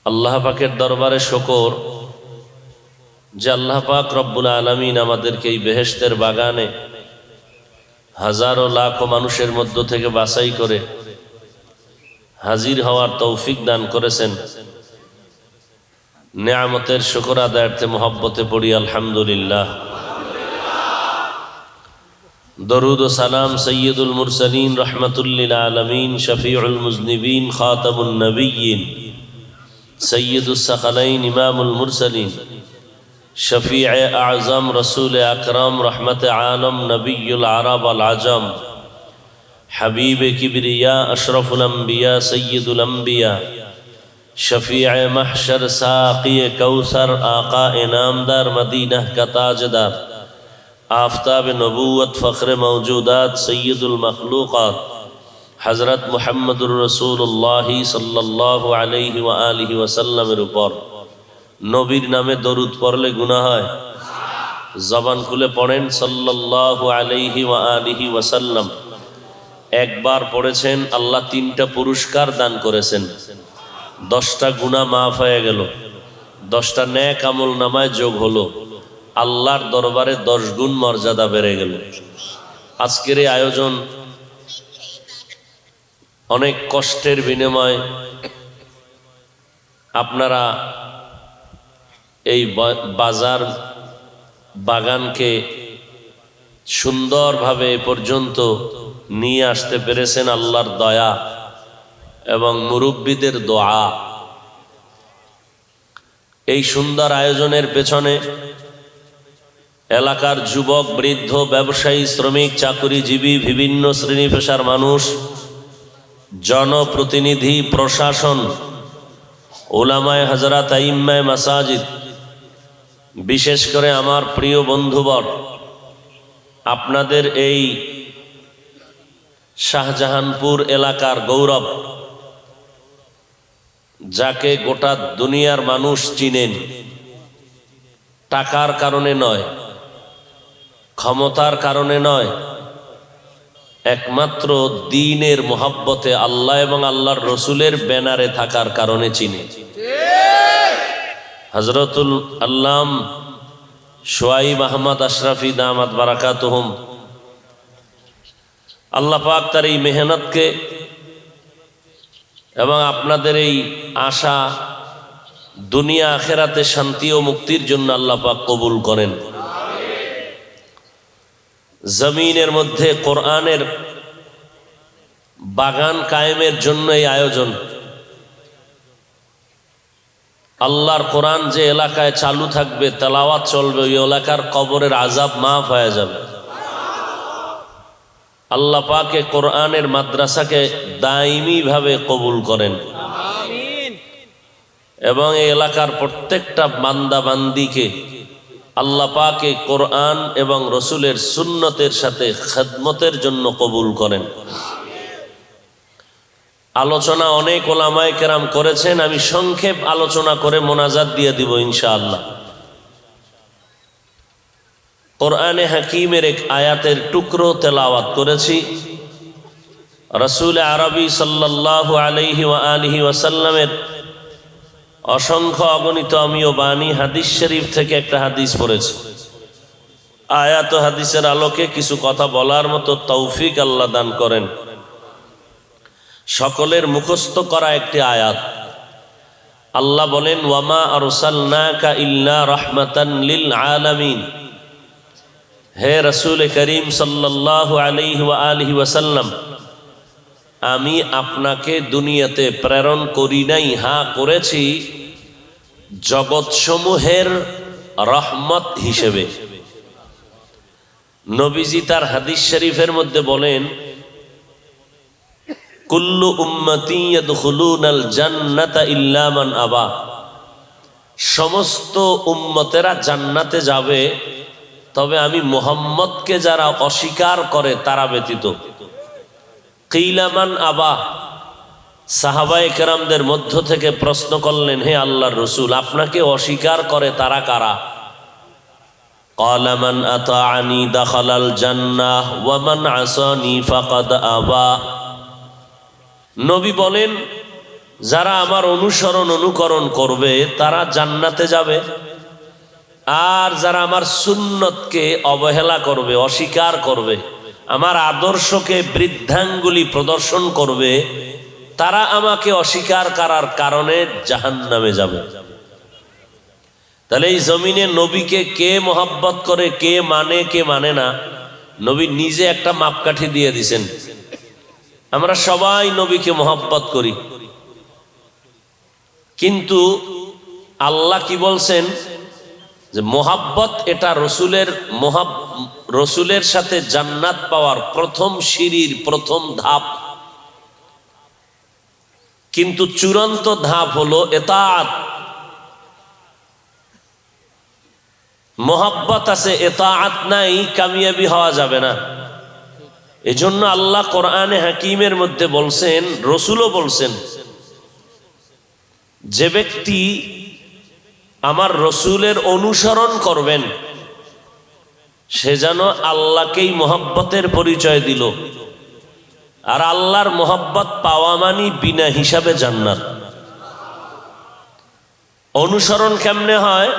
আল্লাহ পাকের দরবারে শুকর যে আল্লাহ পাক রব্বুল আলামিন আমাদেরকে এই বেহেশতের বাগানে হাজারো লাখো মানুষের মধ্য থেকে বাছাই করে হাজির হওয়ার তৌফিক দান করেছেন। নেয়ামতের শুকর আদায়ার্থে মোহব্বতে পড়ি আলহামদুলিল্লাহ। দরুদ ও সালাম সৈয়দুল মুরসালিন রহমতুল্লিল আলমিন শফিউল মুজনিবিন খাতামুন নবিয়্যিন সৈয়দুস সাকালাইন ইমামুল মুরসালিন শফিউ আজম রসুল আকরম রহমত আলম নবিয়ুল আরব আল আজম হাবিব কিবরিয়া अशरफुल अंबिया सय्यदुल अंबिया शफीअ महशर साक़ी कौसर आका इनामदार मदीना का ताजदार आफताब नबूवत फ़ख्र मौजूदात सय्यदुल मखलूक़ात हज़रत मुहम्मदुर रसूलुल्लाह सल्लल्लाहु अलैहि व आलिहि वसल्लमेर ऊपर नबीर नामे दरूद पढ़ले गुनाह है। ज़बान खुले पढ़ें सल्लल्लाहु अलैहि व आलिहि वसल्लम। একবার পড়েছেন আল্লাহ 3টা পুরস্কার দান করেছেন, 10টা গুনাহ মাফ হয়ে গেল, 10টা নেক আমল নামায় যোগ হলো, আল্লাহর দরবারে 10 গুণ মর্যাদা বেড়ে গেল। আজকের এই আয়োজন অনেক কষ্টের বিনিময়ে আপনারা এই বাজার বাগানকে সুন্দরভাবে এ পর্যন্ত নিয়ে আসতে পেরেছেন আল্লাহর দয়া এবং মুরব্বীদের দোয়া। এই সুন্দর আয়োজনের পেছনে এলাকার যুবক, বৃদ্ধ, ব্যবসায়ী, শ্রমিক, চাকরিজীবী, বিভিন্ন শ্রেণী পেশার মানুষ, জনপ্রতিনিধি, প্রশাসন, উলামায়ে হযরত, আইম্মায়ে মাসাজিদ, বিশেষ করে আমার প্রিয় বন্ধুবর, আপনাদের এই শাহজাহানপুর এলাকার গৌরব, যাকে গোটা দুনিয়ার মানুষ চিনেন, টাকার কারণে নয়, ক্ষমতার কারণে নয়, একমাত্র দ্বীনের মোহাব্বতে, আল্লাহ এবং আল্লাহর রসুলের ব্যানারে থাকার কারণে চিনে। হযরতুল আল্লাম শুআইব আহমদ আশরাফি দামাত বারাকাতুহুম, আল্লাহ পাক তার এই মেহনতকে এবং আপনাদের এই আশা দুনিয়া আখেরাতে শান্তি ও মুক্তির জন্য আল্লাহ পাক কবুল করেন। জমিনের মধ্যে কোরআনের বাগান কায়েমের জন্য এই আয়োজন। আল্লাহর কোরআন যে এলাকায় চালু থাকবে, তেলাওয়াত চলবে, ওই এলাকার কবরের আযাব মাফ হয়ে যাবে। আল্লাহ পাকে কোরআনের মাদ্রাসাকে দায়মি ভাবে কবুল করেন এবং এই এলাকার প্রত্যেকটা বান্দা বান্দিকে আল্লাহ পাকে কোরআন এবং রসুলের সুন্নতের সাথে খেদমতের জন্য কবুল করেন। আলোচনা অনেক ওলামায়ে কেরাম করেছেন, আমি সংক্ষেপ আলোচনা করে মোনাজাত দিয়ে দিব ইনশাআল্লাহ। কোরআনে হাকিমের এক আয়াতের টুকরো তেলাওয়াত করেছি। রাসূল আরবি সাল্লাল্লাহু আলাইহি ওয়া আলিহি ওয়াসাল্লামের অসংখ্য অগণিত আমিও বাণী হাদিস শরীফ থেকে একটা হাদিস পড়েছি। আয়াত ও হাদিসের আলোকে কিছু কথা বলার মতো তৌফিক আল্লাহ দান করেন। সকলের মুখস্থ করা একটি আয়াত। আল্লাহ বলেন, ওয়ামা আরসালনাকা ইল্লা রাহমাতান লিল আলামিন। হে রাসূল করিম সাল্লাল্লাহু আলাইহি ওয়া আলিহি ওয়াসাল্লাম, আমি আপনাকে দুনিয়াতে প্রেরণ করি নাই, হ্যাঁ করেছি জগৎসমূহের রহমত হিসেবে। নবীজি তার হাদিস শরীফের মধ্যে বলেন, কুল্লু উম্মতি ইয়াদখুলুনাল জান্নাতা ইল্লা মান আবা। সমস্ত উম্মতেরা জান্নাতে যাবে, তবে আমি মুহাম্মদকে যারা অস্বীকার করে তারা ব্যতীত। কিলা মান আবা। সাহাবায়ে কেরামদের মধ্য থেকে প্রশ্ন করলেন, হে আল্লাহর রসুল, আপনাকে অস্বীকার করে তারা কারা? ক্বালা মান আতাআনি দাখালাল জান্নাহ ওয়া মান আসানি ফাকাদ আবা। নবী বলেন, যারা আমার অনুসরণ অনুকরণ করবে তারা জান্নাতে যাবে, আর যারা আমার সুন্নতকে অবহেলা করবে, অস্বীকার করবে, আমার আদর্শকে বৃদ্ধাঙ্গুলি প্রদর্শন করবে, তারা আমাকে অস্বীকার করার কারণে জাহান্নামে যাবে। তাহলে এই জমিনে নবীকে কে মোহাব্বত করে, কে মানে না, নবী নিজে একটা মাপকাঠি দিয়ে দিছেন। আমরা সবাই নবীকে মোহাব্বত করি, কিন্তু আল্লাহ কি বলছেন যে মোহাব্বত এটা রসুলের সাথে জান্নাত পাওয়ার প্রথম সিঁড়ির প্রথম ধাপ, কিন্তু চূড়ান্ত ধাপ হলো এতাআত। মোহাব্বত আছে, এতাআত নাই, কামিয়াবি হওয়া যাবে না। এজন্য আল্লাহ কোরআনে হাকিমের মধ্যে বলছেন, রসুলও বলছেন, যে ব্যক্তি আমার রসুলের অনুসরণ করবেন সে যেন আল্লাহকেই মোহাব্বতের পরিচয় দিল। আর আল্লাহর মোহাব্বত পাওয়া মানি বিনা হিসাবে জান্নাত। অনুসরণ কেমনে হয়?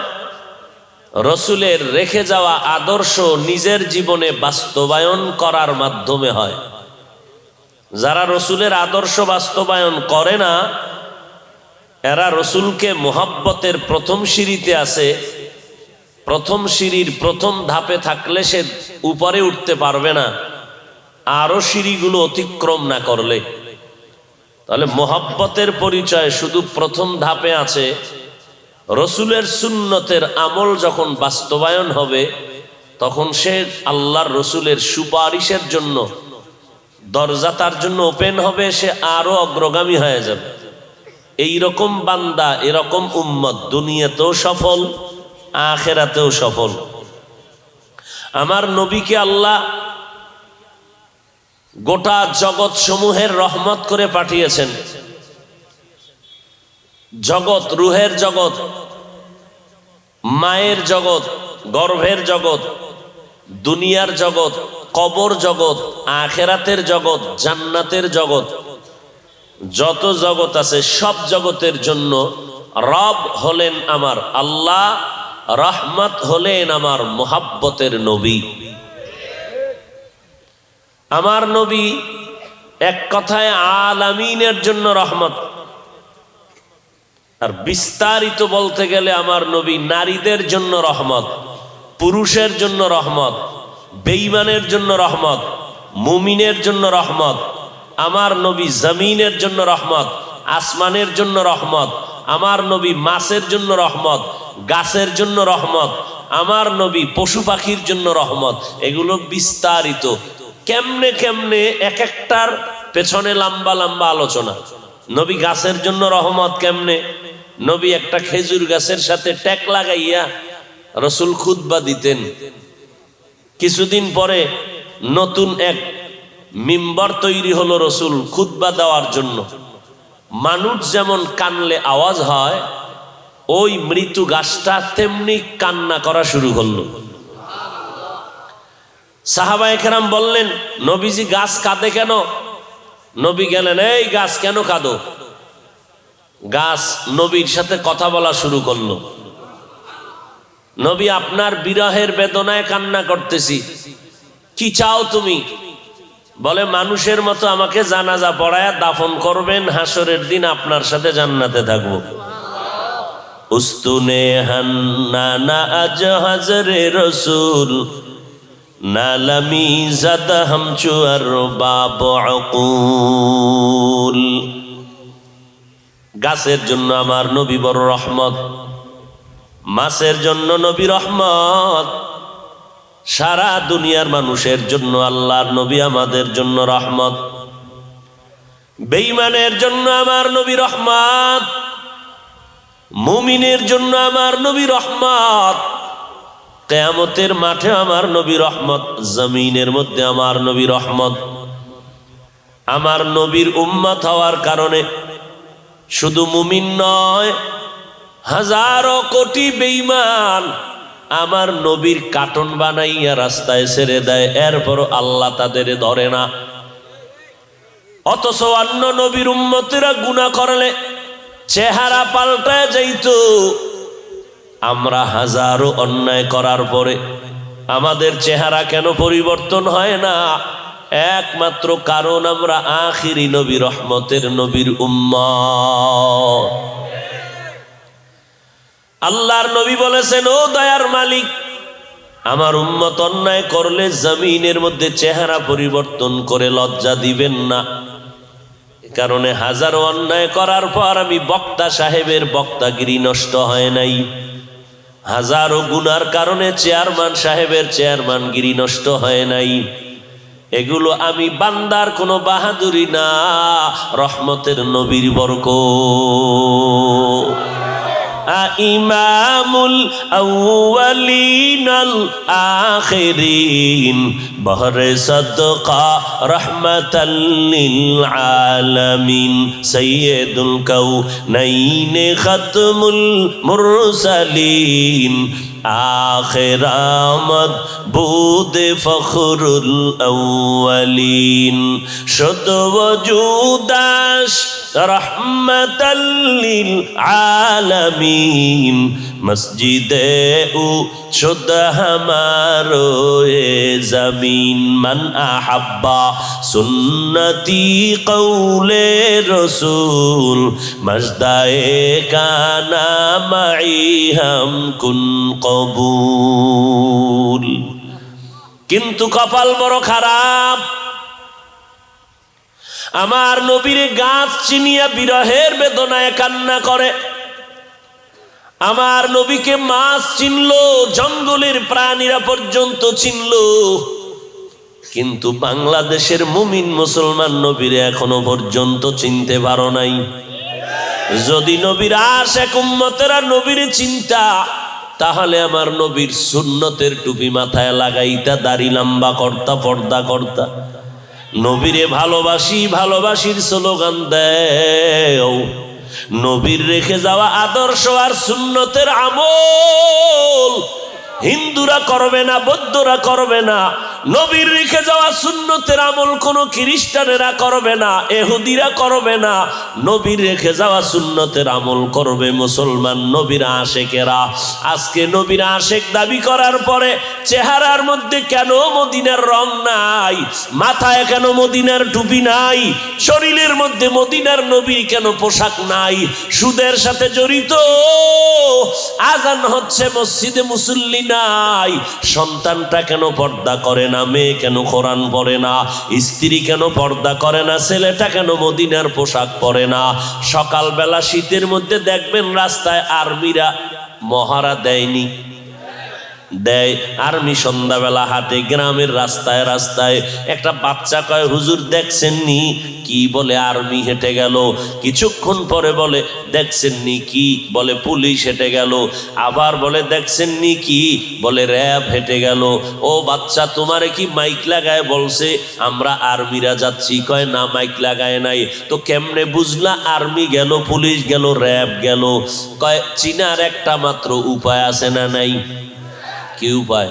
রসুলের রেখে যাওয়া আদর্শ নিজের জীবনে বাস্তবায়ন করার মাধ্যমে হয়। যারা রসুলের আদর্শ বাস্তবায়ন করে না, এরা রসুলকে মোহাব্বতের প্রথম সিঁড়িতে আছে, প্রথম সিঁড়ির প্রথম ধাপে থাকলে সে উপরে উঠতে পারবে না আরো সিঁড়িগুলো অতিক্রম না করলে। তাহলে মোহাব্বতের পরিচয় শুধু প্রথম ধাপে আছে। রসুলের সুন্নতের আমল যখন বাস্তবায়ন হবে, তখন সে আল্লাহর রসুলের সুপারিশের জন্য দরজা তার জন্য ওপেন হবে, সে আরো অগ্রগামী হয়ে যাবে। এইরকম বান্দা, এরকম উম্মত দুনিয়াতেও সফল, আখিরাতেও সফল। আমার নবীকে আল্লাহ গোটা জগৎ সমূহের রহমত করে পাঠিয়েছেন। জগৎ, রুহের জগৎ, মায়ের জগৎ, গর্ভের জগৎ, দুনিয়ার জগৎ, কবর জগৎ, আখিরাতের জগৎ, জান্নাতের জগৎ, যত জগৎ আছে সব জগতের জন্য রব হলেন আমার আল্লাহ, রহমত হলেন আমার মোহাব্বতের নবী। আমার নবী এক কথায় আলামিনের জন্য রহমত। আর বিস্তারিত বলতে গেলে আমার নবী নারীদের জন্য রহমত, পুরুষের জন্য রহমত, বেঈমানের জন্য রহমত, মুমিনের জন্য রহমত। আমার নবী জমিনের জন্য রহমত, আসমানের জন্য রহমত। আমার নবী মাছের জন্য রহমত, গাছের জন্য রহমত। আমার নবী পশু পাখির জন্য রহমত। এগুলো বিস্তারিত, কেমনে কেমনে এক একটার পেছনে লম্বা লম্বা আলোচনা। নবী গাছের জন্য রহমত কেমনে? নবী একটা খেজুর গাছের সাথে ট্যাক লাগাইয়া রসুল খুতবা দিতেন। কিছুদিন পরে নতুন এক মিম্বর তৈরি হলো রসুল খুতবা দেওয়ার জন্য। মানুষ যেমন কানলে আওয়াজ হয়, ওই মৃত্যু গাছটা তেমনি কান্না করা শুরু করলো। সাহাবায়ে কেরাম বললেন, নবীজি গাছ কাঁদে কেন? নবী গেলেন, এই গাছ কেন কাঁদো? গাছ নবীর সাথে কথা বলা শুরু করলো। নবী, আপনার বিরহের বেদনায় কান্না করতেছি, কি চাও তুমি? বলে, মানুষের মতো আমাকে জানাজা পড়ায়া দাফন করবেন, হাসরের দিন আপনার সাথে জান্নাতে থাকবো। উস্তুনে হান্নানা আজ হাজরে রসুল নালামি জাদা হামচু আর বাব আকুল। গাছের জন্য আমার নবী বড় রহমত, মাছের জন্য নবী রহমত, সারা দুনিয়ার মানুষের জন্য আল্লাহর নবী আমাদের জন্য রহমত। বেঈমানের জন্য আমার নবী রহমত, মুমিনের জন্য আমার নবী রহমত। কিয়ামতের মাঠে আমার নবী রহমত, জমিনের মধ্যে আমার নবী রহমত। আমার নবীর উম্মত হওয়ার কারণে শুধু মুমিন নয়, হাজারো কোটি বেঈমান আমার নবীর কার্টুন বানাইয়া রাস্তায় ছেড়ে দেয়, এরপর আল্লাহ তাদের ধরে না। অথচ অন্য নবীর উম্মতেরা গুনাহ করলে চেহারা পাল্টায় যাইত, আমরা হাজারো অন্যায় করার পরে আমাদের চেহারা কেন পরিবর্তন হয় না? একমাত্র কারণ আমরা আখিরি নবী রহমতের নবীর উম্মত। আল্লাহর নবী বলেছেন, ও দয়ার মালিক, আমার উম্মত অন্যায় করলে জমিনের মধ্যে চেহারা পরিবর্তন করে লজ্জা দিবেন না। এ কারণে হাজারো অন্যায় করার পর আমি বক্তা সাহেবের বক্তাগিরি নষ্ট হয় নাই, হাজারো গুনার কারণে চেয়ারম্যান সাহেবের চেয়ারম্যানগিরি নষ্ট হয় নাই। এগুলো আমি বান্দার কোনো বাহাদুরি না, রহমতের নবীর বরকত। ইমামুল আউয়ালিনাল আখিরিন বহরে সদকা রহমাতাল লিল আলামিন সাইয়্যিদুল কাউনাইন খাতমুল মুরসালিন আখির আমদ বুদে ফখরুল আউয়ালিন শুদ ওজুদাস রহমাতাল লিল আলামিন মসজিদে উ শুদ হামারো এ জমিন মান আহাব্বা সুন্নতি কৌলে রসুল মজদায়ে কানা মাই হাম কুন কবুল। কিন্তু কপাল বড় খারাপ, আমার নবীর গাছ চিনিয়া বিরহের বেদনায় কান্না করে। আমার নবীকে মাছ চিনলো, জঙ্গলের প্রাণীরা পর্যন্ত চিনলো, কিন্তু বাংলাদেশের মুমিন মুসলমান নবীর এখনো পর্যন্ত চিনতে পারো নাই। যদি নবীর আশিক উম্মতেরা নবীর চিন্তা, তাহলে আমার নবীর সুন্নতের টুপি মাথায় লাগাইতা, দাড়ি লম্বা করতা, পর্দা করতা, নবীরে ভালোবাসি ভালোবাসির স্লোগান দেও। নবীর রেখে যাওয়া আদর্শ আর সুন্নতের আমল হিন্দুরা করবে না, বৌদ্ধরা করবে না। নবীর রেখে যাওয়া সুন্নতের আমল কোনো খ্রিস্টানেরা করবে না, এহুদিরা করবে না। নবীর রেখে যাওয়া সুন্নতের আমল করবে মুসলমান নবীর আশেকেরা। আজকে নবীর আশেক দাবি করার পরে চেহারার মধ্যে কেন মদিনার রং নাই, মাথায় কেন মদিনার টুপি নাই, শরীরের মধ্যে মদিনার নবীর কেন পোশাক নাই, সুদের সাথে জড়িত, আজান হচ্ছে মসজিদে মুসল্লি নাই, সন্তানটা কেন পর্দা করে না, মেয়ে কেন কোরআন পড়ে না, স্ত্রী কেন পর্দা করে না, ছেলেটা কেন মদিনার পোশাক পরে না। সকালবেলা শীতের মধ্যে দেখবেন রাস্তায় আর্মিরা মহারা দেয়নি, দেয় আর্মি সন্ধ্যাবেলা হাতে গ্রামের রাস্তায় রাস্তায়। একটা বাচ্চা কয়, হুজুর দেখছেননি কি? বলে আর্মি হেঁটে গেল। কিছুক্ষণ পরে বলে দেখছেননি কি? বলে পুলিশ হেঁটে গেল। আবার বলে দেখছেননি কি? বলে র্যাব হেঁটে গেল। ও বাচ্চা, তোমারে কি মাইক লাগায় বলছে আমরা আর্মিরা যাচ্ছি? কয় না, মাইক লাগায় নাই। তো কেমনে বুঝলা আর্মি গেল, পুলিশ গেল, র্যাব গেল? কয় চিনার একটা মাত্র উপায় আছে না নাই? কি উপায়?